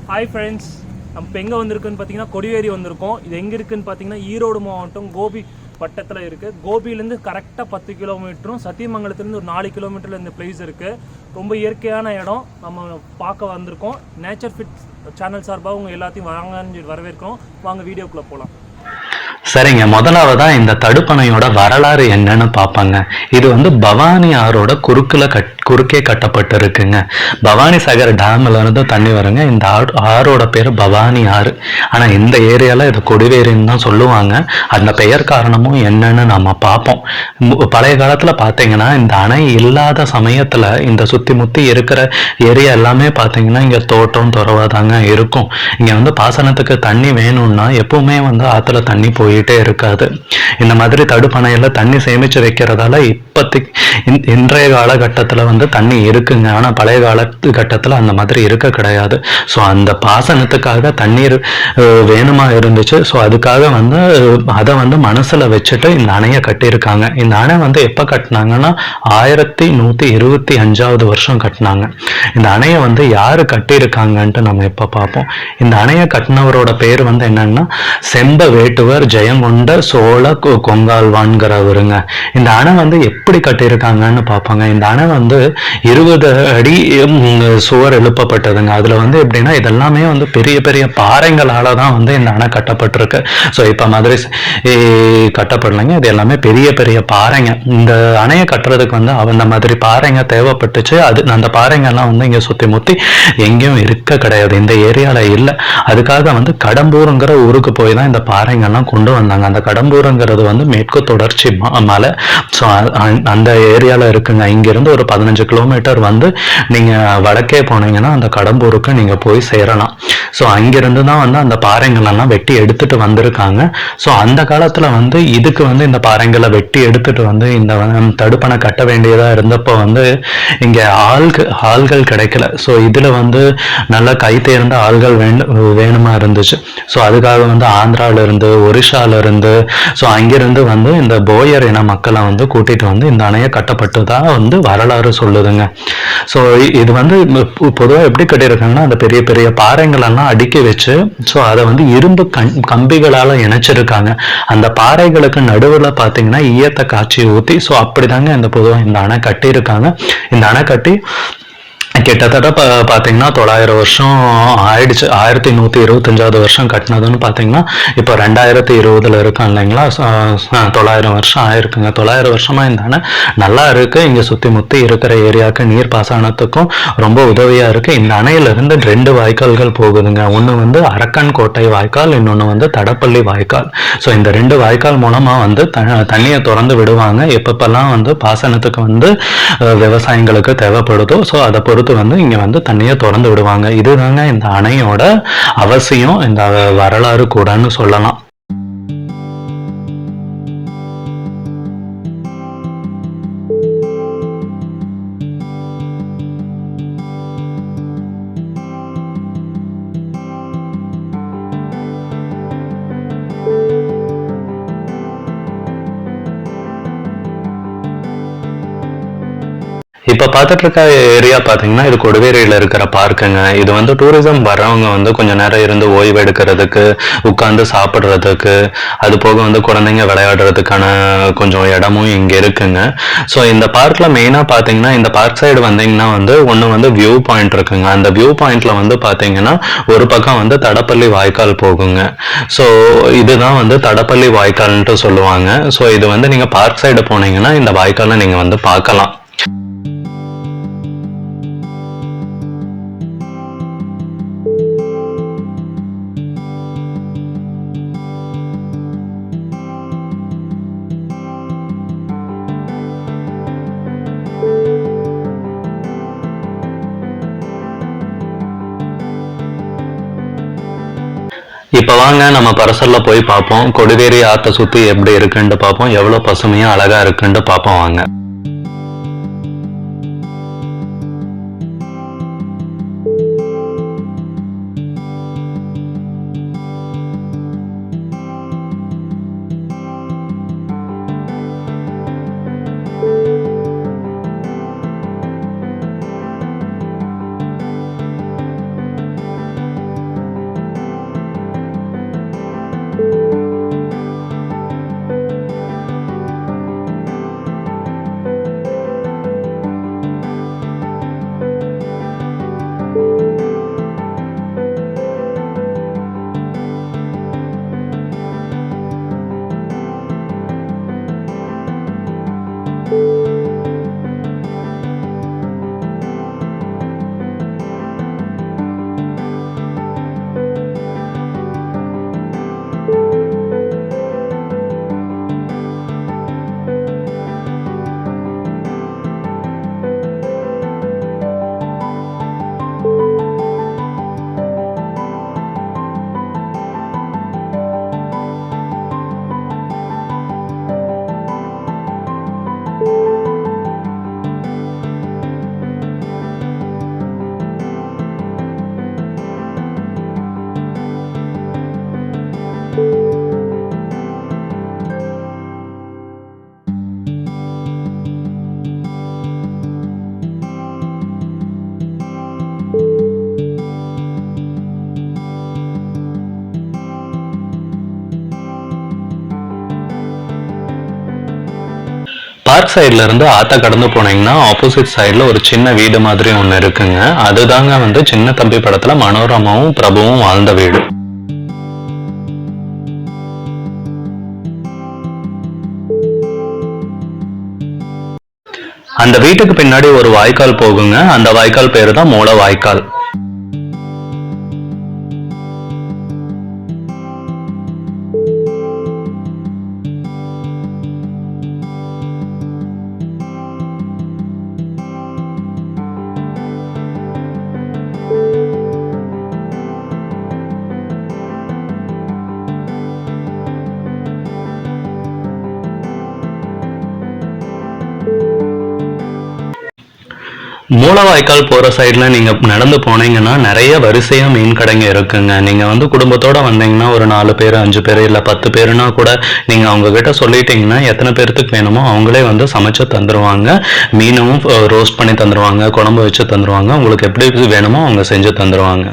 Hi friends, நம்ம இப்போ எங்கே வந்திருக்குன்னு பார்த்தீங்கன்னா கொடிவேரி வந்திருக்கோம். இது எங்கே இருக்குதுன்னு பார்த்தீங்கன்னா ஈரோடு மாவட்டம் கோபி வட்டத்தில் இருக்குது. கோபியிலேருந்து கரெக்டாக 10 கிலோமீட்டரும், சத்தியமங்கலத்துலேருந்து ஒரு 4 கிலோமீட்டரில் இந்த பிளேஸ் இருக்குது. ரொம்ப இயற்கையான இடம் நம்ம பார்க்க வந்திருக்கோம். நேச்சர் ஃபிட் சேனல் சார்பாக உங்கள் எல்லாத்தையும் வாங்கன்னு வரவேற்கிறோம். வாங்க வீடியோக்குள்ளே போகலாம். சரிங்க, முதலாவதா இந்த தடுப்பணையோட வரலாறு என்னன்னு பார்ப்பாங்க. இது வந்து பவானி ஆறோட குறுக்கே கட்டப்பட்டு இருக்குங்க. பவானி சாகர் டேம்ல இருந்து தண்ணி வருங்க. இந்த ஆறோட பேரு பவானி ஆறு. ஆனா இந்த ஏரியால இது கொடிவேரின்னு தான் சொல்லுவாங்க. அந்த பெயர் காரணமும் என்னன்னு நம்ம பார்ப்போம். பழைய காலத்துல பாத்தீங்கன்னா இந்த அணை இல்லாத சமயத்துல இந்த சுத்தி முத்தி இருக்கிற ஏரியா எல்லாமே பாத்தீங்கன்னா இங்க தோட்டம் துறவாதாங்க இருக்கும். இங்க வந்து பாசனத்துக்கு தண்ணி வேணும்னா எப்பவுமே வந்து ஆத்துல தண்ணி போயிட்டே இருக்காது. இந்த மாதிரி தடுப்பணையில தண்ணி சேமிச்சு வைக்கிறதால இன்றைய காலகட்டத்துல வந்து தண்ணி இருக்குங்க. ஆனா பழைய காலகட்டத்துல அந்த மாதிரி இருக்க கிடையாது. ஸோ அந்த பாசனத்துக்காக தண்ணீர் வேணுமா இருந்துச்சு. ஸோ அதுக்காக வந்து அதை வந்து மனசுல வச்சுட்டு இந்த அணையை கட்டியிருக்காங்க. இந்த அணை வந்து எப்ப கட்டினாங்கன்னா 1125வது வருஷம் கட்டினாங்க. இந்த அணையை வந்து யாரு கட்டியிருக்காங்கன்ட்டு நம்ம எப்ப பார்ப்போம். இந்த அணையை கட்டினவரோட பேர் வந்து என்னன்னா செம்ப வேட்டுவர் ஜெயங்கொண்ட சோழ கொங்கால்வான்கிறவருங்க. இந்த அணை வந்து எப்படி கட்டியிருக்காங்கன்னு பார்ப்பாங்க. இந்த அணை வந்து 20 அடி சுவர் எழுப்பப்பட்டதுங்க. அதுல வந்து எப்படின்னா இதெல்லாமே வந்து பெரிய பெரிய பாறைகளால தான் வந்து இந்த அணை கட்டப்பட்டிருக்கு. ஸோ இப்ப மாதிரி கட்டப்படலைங்க. இது எல்லாமே பெரிய பெரிய பாறைங்க. இந்த அணையை கட்டுறதுக்கு வந்து அந்த மாதிரி பாறைங்க தேவைப்பட்டுச்சு. அந்த பாறைங்கள்லாம் வந்து இங்க சுத்தி முத்தி எங்கேயும் இருக்க கிடையாது, இந்த ஏரியால இல்லை. அதுக்காக வந்து கடம்பூருங்கிற ஊருக்கு போய் தான் இந்த பாறைங்கள்லாம் கொண்டு வந்தாங்க. அந்த கடம்பூருங்கிறது வந்து மேற்கு தொடர்ச்சி மலை. ஸோ அந்த ஏரியால இருக்குங்க. இங்கிருந்து ஒரு 15 கிலோமீட்டர் வந்து நீங்க வடக்கே போனீங்கன்னா அந்த கடம்பூருக்கு நீங்க போய் சேரலாம். ஸோ அங்கிருந்து தான் வந்து அந்த பாறைகள் எல்லாம் வெட்டி எடுத்துட்டு வந்திருக்காங்க. ஸோ அந்த காலத்துல வந்து இதுக்கு வந்து இந்த பாறைங்களை வெட்டி எடுத்துட்டு வந்து இந்த தடுப்பணை கட்ட வேண்டியதா இருந்தப்போ வந்து இங்க ஆள்கள் கிடைக்கல. ஸோ இதுல வந்து நல்ல கை தேர்ந்த ஆள்கள் வேணுமா இருந்துச்சு. ஸோ அதுக்காக வந்து ஆந்திரால இருந்து, ஒரிஷால இருந்து, ஸோ அங்கிருந்து வந்து இந்த போயர் இன மக்களை வந்து கூட்டிட்டு வந்து இந்த அணையை கட்டப்பட்டுதான் வந்து வரலாறு சொல்லுதுங்க. ஸோ இது வந்து பொதுவாக எப்படி கட்டியிருக்காங்கன்னா அந்த பெரிய பெரிய பாறைகள் எல்லாம் அடுக்கி வச்சு, ஸோ அதை வந்து இரும்பு கம்பிகளால இணைச்சிருக்காங்க. அந்த பாறைகளுக்கு நடுவில் பார்த்தீங்கன்னா ஈயத்தை காய்ச்சி ஊற்றி, ஸோ அப்படிதாங்க இந்த பொதுவாக இந்த அணை கட்டியிருக்காங்க. இந்த அணை கட்டி கிட்டத்தட்ட பார்த்தீங்கன்னா 900 வருஷம் ஆயிடுச்சு. 1125வது வருஷம் கட்டினதுன்னு பார்த்தீங்கன்னா இப்போ 2020 இருக்கும் இல்லைங்களா. 900 வருஷம் ஆயிருக்குங்க. 900 வருஷமா இந்த அணை நல்லா இருக்கு. இங்க சுத்தி முத்தி இருக்கிற ஏரியாவுக்கு நீர் பாசனத்துக்கும் ரொம்ப உதவியா இருக்கு. இந்த அணையில இருந்து 2 வாய்க்கால்கள் போகுதுங்க. ஒண்ணு வந்து அரக்கன் கோட்டை வாய்க்கால், இன்னொன்னு வந்து தடப்பள்ளி வாய்க்கால். ஸோ இந்த 2 வாய்க்கால் மூலமா வந்து தண்ணியை திறந்து விடுவாங்க எப்பப்பெல்லாம் வந்து பாசனத்துக்கு வந்து விவசாயிகளுக்கு தேவைப்படுதோ. ஸோ அதை பொறுத்து வந்து இங்க வந்து தண்ணியை திறந்து விடுவாங்க. இதுதாங்க இந்த அணையோட அவசியம், இந்த வரலாறு கூடன்னு சொல்லலாம். இப்ப பார்த்துட்டு இருக்க ஏரியா பாத்தீங்கன்னா இது கொடிவேரியில இருக்கிற பார்க்குங்க. இது வந்து டூரிசம் வர்றவங்க வந்து கொஞ்ச நேரம் இருந்து ஓய்வு எடுக்கிறதுக்கு, உட்கார்ந்து சாப்பிடுறதுக்கு, அது போக வந்து குழந்தைங்க விளையாடுறதுக்கான கொஞ்சம் இடமும் இங்க இருக்குங்க. ஸோ இந்த பார்க்ல மெயினா பாத்தீங்கன்னா இந்த பார்க் சைடு வந்தீங்கன்னா வந்து ஒண்ணு வந்து வியூ பாயிண்ட் இருக்குங்க. அந்த வியூ பாயிண்ட்ல வந்து பாத்தீங்கன்னா ஒரு பக்கம் வந்து தடப்பள்ளி வாய்க்கால் போகுங்க. ஸோ இதுதான் வந்து தடப்பள்ளி வாய்க்கால்ன்ட்டு சொல்லுவாங்க. ஸோ இது வந்து நீங்க பார்க் சைடு போனீங்கன்னா இந்த வாய்க்காலை நீங்க வந்து பார்க்கலாம். இப்ப வாங்க நம்ம பரசல்ல போய் பார்ப்போம். கொடிவேரி ஆத்த சுத்தி எப்படி இருக்குன்னு பார்ப்போம். எவ்வளவு பசுமையா அழகா இருக்குன்னு பார்ப்போம் வாங்க. பார்க் சைட்ல இருந்து ஆத்த கடந்து போனீங்கன்னா ஆப்போசிட் சைட்ல ஒரு சின்ன வீடு மாதிரி ஒண்ணு இருக்குங்க. அதுதாங்க வந்து சின்ன தம்பி படத்துல மனோரமாவும் பிரபுவும் வாழ்ந்த வீடு. அந்த வீட்டுக்கு பின்னாடி ஒரு வாய்க்கால் போகுங்க. அந்த வாய்க்கால் பேரு தான் மூல வாய்க்கால். மூலவாய்க்கால் போற சைட்ல நீங்க நடந்து போனீங்கன்னா நிறைய வரிசையா மீன் கடைங்க இருக்குங்க. நீங்க வந்து குடும்பத்தோட வந்தீங்கன்னா ஒரு 4 பேர் 5 பேர் இல்ல 10 பேருனா கூட நீங்க அவங்க கிட்ட சொல்லிட்டீங்கன்னா எத்தனை பேர்த்துக்கு வேணுமோ அவங்களே வந்து சமைச்சு தந்துருவாங்க. மீனும் ரோஸ்ட் பண்ணி தந்துருவாங்க, குழம்பு வச்சு தந்துருவாங்க. உங்களுக்கு எப்படி வேணுமோ அவங்க செஞ்சு தந்துருவாங்க.